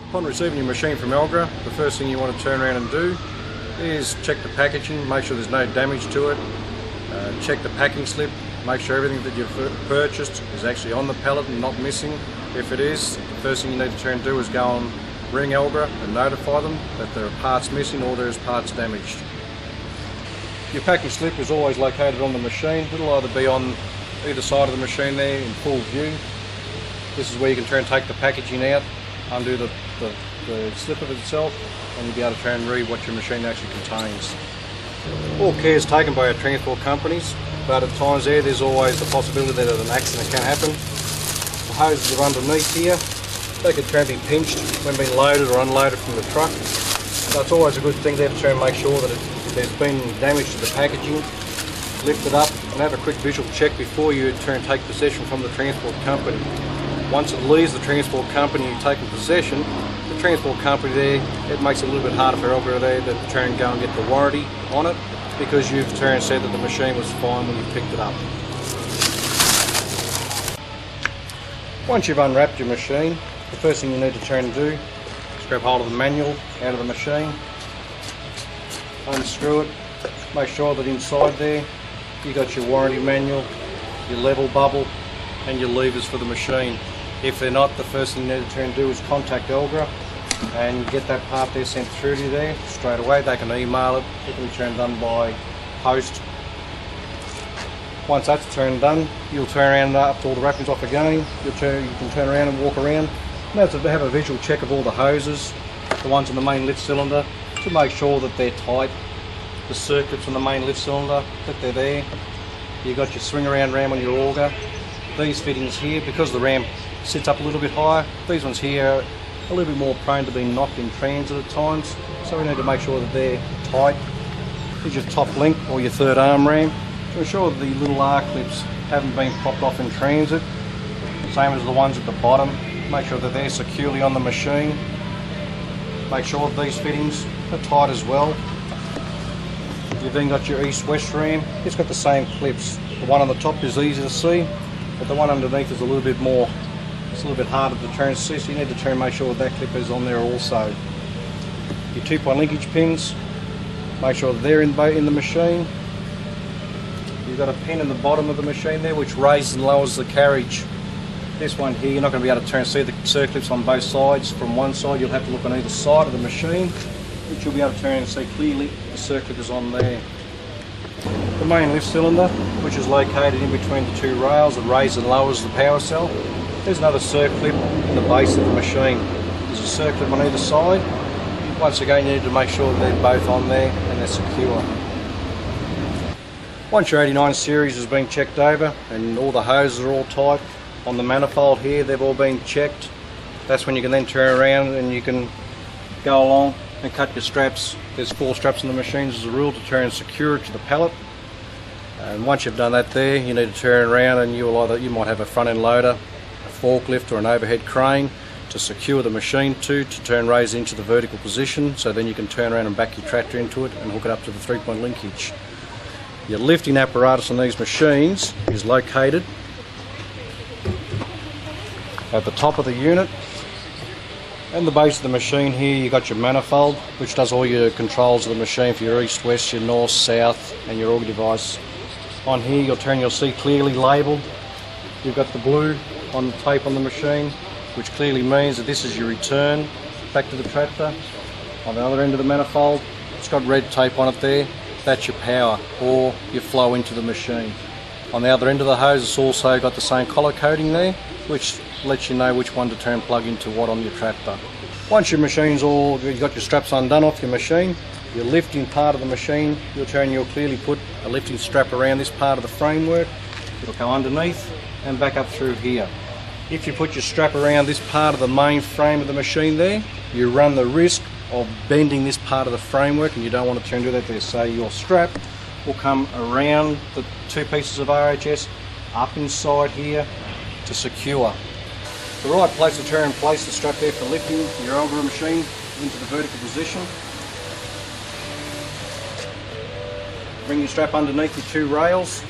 Upon receiving your machine from Elgra, the first thing you want to turn around and do is check the packaging, make sure there's no damage to it, check the packing slip, make sure everything that you've purchased is actually on the pallet and not missing. If it is, the first thing you need to turn and do is go and ring Elgra and notify them that there are parts missing or there is parts damaged. Your packing slip is always located on the machine. It'll either be on either side of the machine there in full view. This is where you can try and take the packaging out, undo the slip of itself, and you'll be able to try and read what your machine actually contains. All care is taken by our transport companies, but at times there's always the possibility that an accident can happen. The hoses are underneath here. They can try and be pinched when being loaded or unloaded from the truck. So it's always a good thing there to try and make sure that if there's been damage to the packaging, lift it up and have a quick visual check before you turn and take possession from the transport company. Once it leaves the transport company and you've taken possession, the transport company there, it makes it a little bit harder for Elgra there to try and go and get the warranty on it, because you've turned and said that the machine was fine when you picked it up. Once you've unwrapped your machine, the first thing you need to try and do is grab hold of the manual out of the machine, unscrew it, make sure that inside there you got your warranty manual, your level bubble and your levers for the machine. If they're not, the first thing you need to try and do is contact Elgra and get that part there sent through to you there straight away. They can email it, it can be turned done by post. Once that's turned done, you'll turn around after all the wrappings off again. You can turn around and walk around. Now to have a visual check of all the hoses, the ones in the main lift cylinder, to make sure that they're tight. The circuits on the main lift cylinder, that they're there. You've got your swing around ram on your auger. These fittings here, because the ram sits up a little bit higher, these ones here are a little bit more prone to being knocked in transit at times, so we need to make sure that they're tight. Here's your top link or your third arm ram to ensure that the little R clips haven't been popped off in transit. Same as the ones at the bottom, make sure that they're securely on the machine. Make sure that these fittings are tight as well. You've then got your east-west ram, it's got the same clips. The one on the top is easy to see, but the one underneath is a little bit more, it's a little bit harder to turn and see, so you need to try and make sure that clip is on there also. Your 2-point linkage pins, make sure that they're in the machine. You've got a pin in the bottom of the machine there which raises and lowers the carriage. This one here, you're not going to be able to turn and see the circlips on both sides. From one side you'll have to look on either side of the machine, which you'll be able to turn and see clearly the circlip is on there. The main lift cylinder, which is located in between the two rails that raises and lowers the power cell. There's another circlip in the base of the machine. There's a circlip on either side. Once again, you need to make sure that they're both on there and they're secure. Once your 89 series has been checked over and all the hoses are all tight, on the manifold here they've all been checked, that's when you can then turn around and you can go along and cut your straps. There's 4 straps in the machine as a rule to turn and secure it to the pallet. And once you've done that there, you need to turn around and you might have a front end loader, a forklift or an overhead crane to secure the machine to turn raise into the vertical position, so then you can turn around and back your tractor into it and hook it up to the 3-point linkage. Your lifting apparatus on these machines is located at the top of the unit. And the base of the machine here, you've got your manifold, which does all your controls of the machine for your east, west, your north, south, and your auger device. On here, you'll see clearly labelled. You've got the blue on the tape on the machine, which clearly means that this is your return back to the tractor. On the other end of the manifold, it's got red tape on it there. That's your power or your flow into the machine. On the other end of the hose, it's also got the same collar coding there, which lets you know which one to turn plug into what on your tractor. Once your machine's you've got your straps undone off your machine, your lifting part of the machine, you'll clearly put a lifting strap around this part of the framework. It'll go underneath and back up through here. If you put your strap around this part of the main frame of the machine there, you run the risk of bending this part of the framework, and you don't want to turn to that there. So your strap will come around the 2 pieces of RHS up inside here to secure. The right place to turn and place the strap there for lifting your Elgra machine into the vertical position. Bring your strap underneath your 2 rails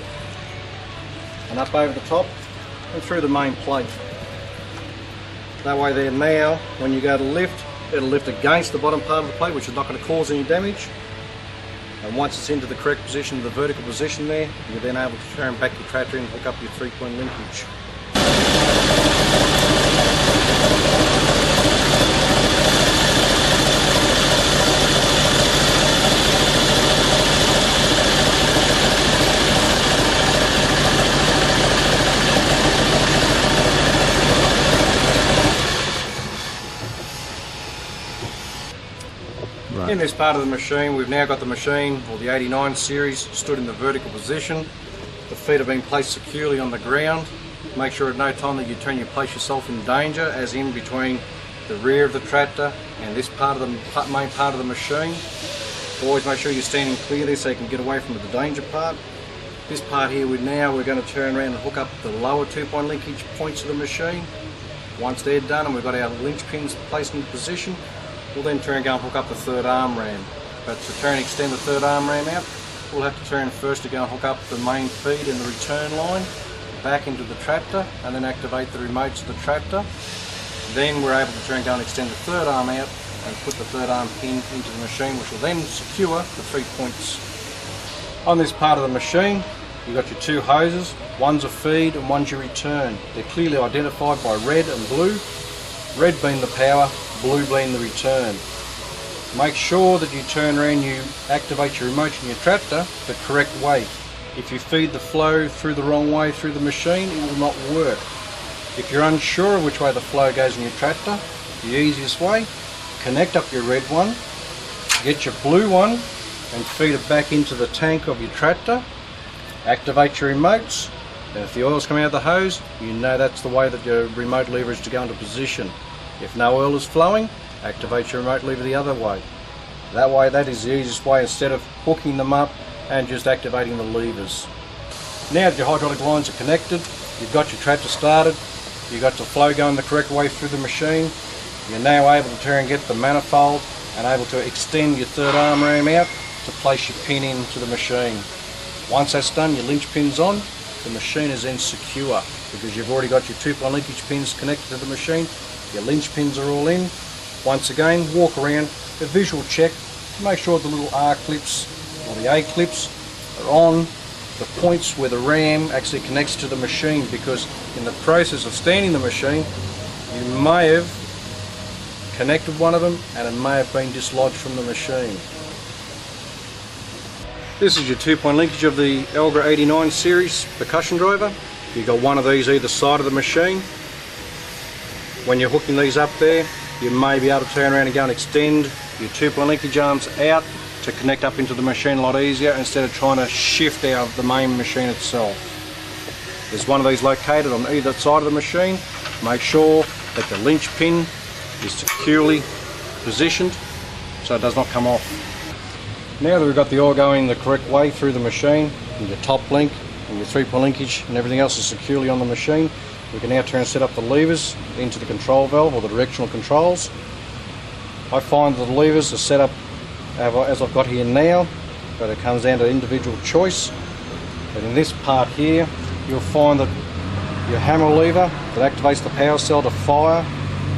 and up over the top and through the main plate. That way there now, when you go to lift, It'll lift against the bottom part of the plate, which is not going to cause any damage. And once it's into the correct position, the vertical position there, you're then able to turn back your tractor and hook up your 3-point linkage. In this part of the machine, we've now got the machine, or the 89 series, stood in the vertical position. The feet are being placed securely on the ground. Make sure at no time that you place yourself in danger, as in between the rear of the tractor and this part of the main part of the machine. Always make sure you're standing clear there so you can get away from the danger part. This part here, we're going to turn around and hook up the lower 2-point linkage points of the machine. Once they're done and we've got our linch pins placed in position, we'll then turn and go and hook up the third arm ram. But to turn and extend the third arm ram out, we'll have to turn first to go and hook up the main feed and the return line back into the tractor, and then activate the remotes of the tractor. Then we're able to turn and go and extend the third arm out and put the third arm pin into the machine, which will then secure the 3 points. On this part of the machine, you've got your 2 hoses. One's a feed and one's your return. They're clearly identified by red and blue. Red being the power, blue being the return. Make sure that you turn around, you activate your remote in your tractor the correct way. If you feed the flow through the wrong way through the machine, it will not work. If you're unsure of which way the flow goes in your tractor, the easiest way, connect up your red one, get your blue one and feed it back into the tank of your tractor, activate your remotes, and if the oil's coming out of the hose, you know that's the way that your remote lever is to go into position. If no oil is flowing, activate your remote lever the other way. That is the easiest way, instead of hooking them up and just activating the levers. Now that your hydraulic lines are connected, you've got your tractor started, you've got the flow going the correct way through the machine, you're now able to turn and get the manifold and able to extend your third arm ram out to place your pin into the machine. Once that's done, your linch pin's on, the machine is then secure because you've already got your 2-point linkage pins connected to the machine, your linch pins are all in. Once again, walk around, a visual check to make sure the little R clips or the A clips are on the points where the ram actually connects to the machine, because in the process of standing the machine you may have connected one of them and it may have been dislodged from the machine. This is your 2-point linkage of the Elgra 89 series percussion driver. You've got one of these either side of the machine. When you're hooking these up there, you may be able to turn around and go and extend your 2-point linkage arms out to connect up into the machine a lot easier, instead of trying to shift out of the main machine itself. There's one of these located on either side of the machine. Make sure that the linch pin is securely positioned so it does not come off. Now that we've got the oil going the correct way through the machine, and your top link and your 3-point linkage and everything else is securely on the machine, we can now turn and set up the levers into the control valve or the directional controls. I find that the levers are set up as I've got here now, but it comes down to individual choice. But in this part here, you'll find that your hammer lever that activates the power cell to fire,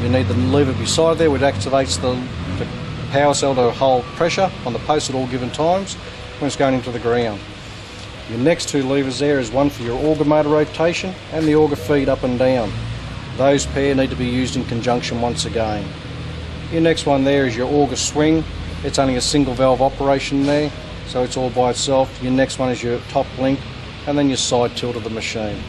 you need the lever beside there which activates the power cell to hold pressure on the post at all given times when it's going into the ground. Your next 2 levers there is one for your auger motor rotation and the auger feed up and down. Those pair need to be used in conjunction once again. Your next one there is your auger swing. It's only a single valve operation there, so it's all by itself. Your next one is your top link and then your side tilt of the machine.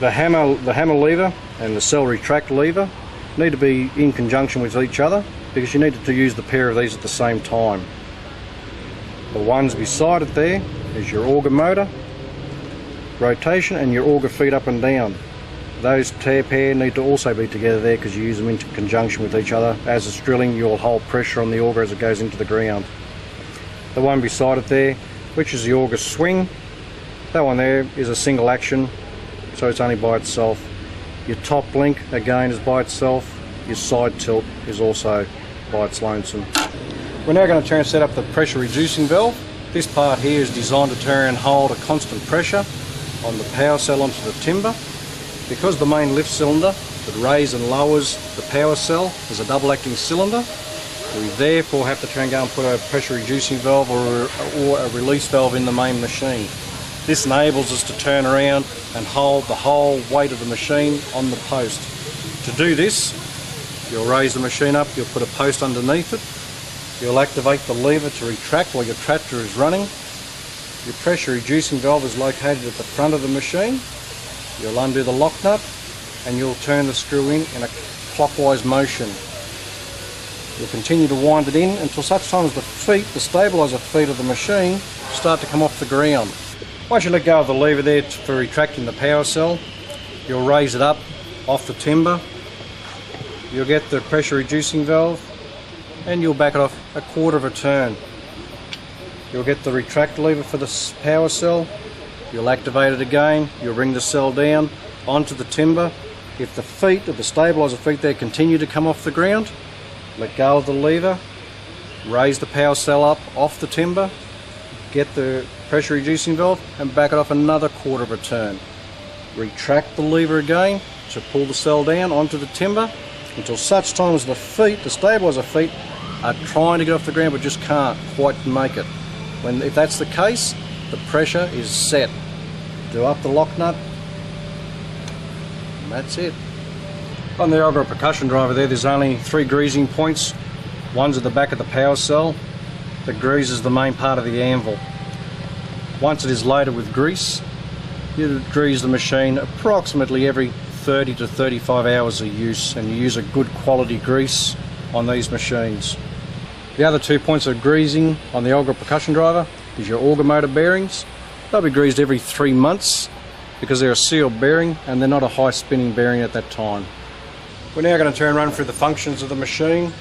The hammer lever and the cell retract lever need to be in conjunction with each other, because you need to use the pair of these at the same time. The ones beside it there is your auger motor rotation and your auger feed up and down. Those pair need to also be together there, because you use them in conjunction with each other. As it's drilling, you'll hold pressure on the auger as it goes into the ground. The one beside it there, which is the auger swing, that one there is a single action, so it's only by itself. Your top link again is by itself. Your side tilt is also by its lonesome. We're now going to turn and set up the pressure reducing valve. This part here is designed to turn and hold a constant pressure on the power cell onto the timber. Because the main lift cylinder that raises and lowers the power cell as a double acting cylinder. We therefore have to try and go and put a pressure reducing valve or a release valve in the main machine. This enables us to turn around and hold the whole weight of the machine on the post. To do this, you'll raise the machine up, you'll put a post underneath it, you'll activate the lever to retract while your tractor is running. Your pressure reducing valve is located at the front of the machine. You'll undo the lock nut and you'll turn the screw in a clockwise motion. You'll continue to wind it in until such time as the stabiliser feet of the machine start to come off the ground. Once you let go of the lever there for retracting the power cell, you'll raise it up off the timber. You'll get the pressure reducing valve and you'll back it off a quarter of a turn. You'll get the retract lever for the power cell. You'll activate it again. You'll bring the cell down onto the timber. If the feet of the stabiliser feet there continue to come off the ground, let go of the lever, raise the power cell up off the timber, get the pressure reducing valve and back it off another quarter of a turn. Retract the lever again to pull the cell down onto the timber until such time as the stabiliser feet, are trying to get off the ground but just can't quite make it. If that's the case, the pressure is set. Do up the lock nut and that's it. On the Corel percussion driver there's only 3 greasing points. One's at the back of the power cell that greases the main part of the anvil. Once it is loaded with grease, you grease the machine approximately every 30 to 35 hours of use, and you use a good quality grease on these machines. The other 2 points of greasing on the Corel percussion driver is your auger motor bearings. They'll be greased every 3 months because they're a sealed bearing and they're not a high spinning bearing at that time. We're now going to run through the functions of the machine,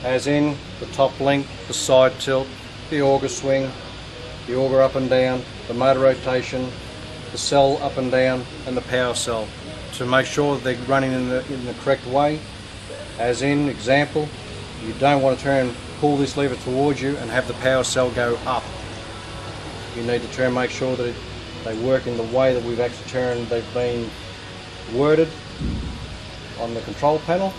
as in the top link, the side tilt, the auger swing, the auger up and down, the motor rotation, the cell up and down and the power cell, to make sure that they're running in the correct way. As in example, you don't want to pull this lever towards you and have the power cell go up. You need to make sure that they work in the way that we've actually they've been worded on the control panel.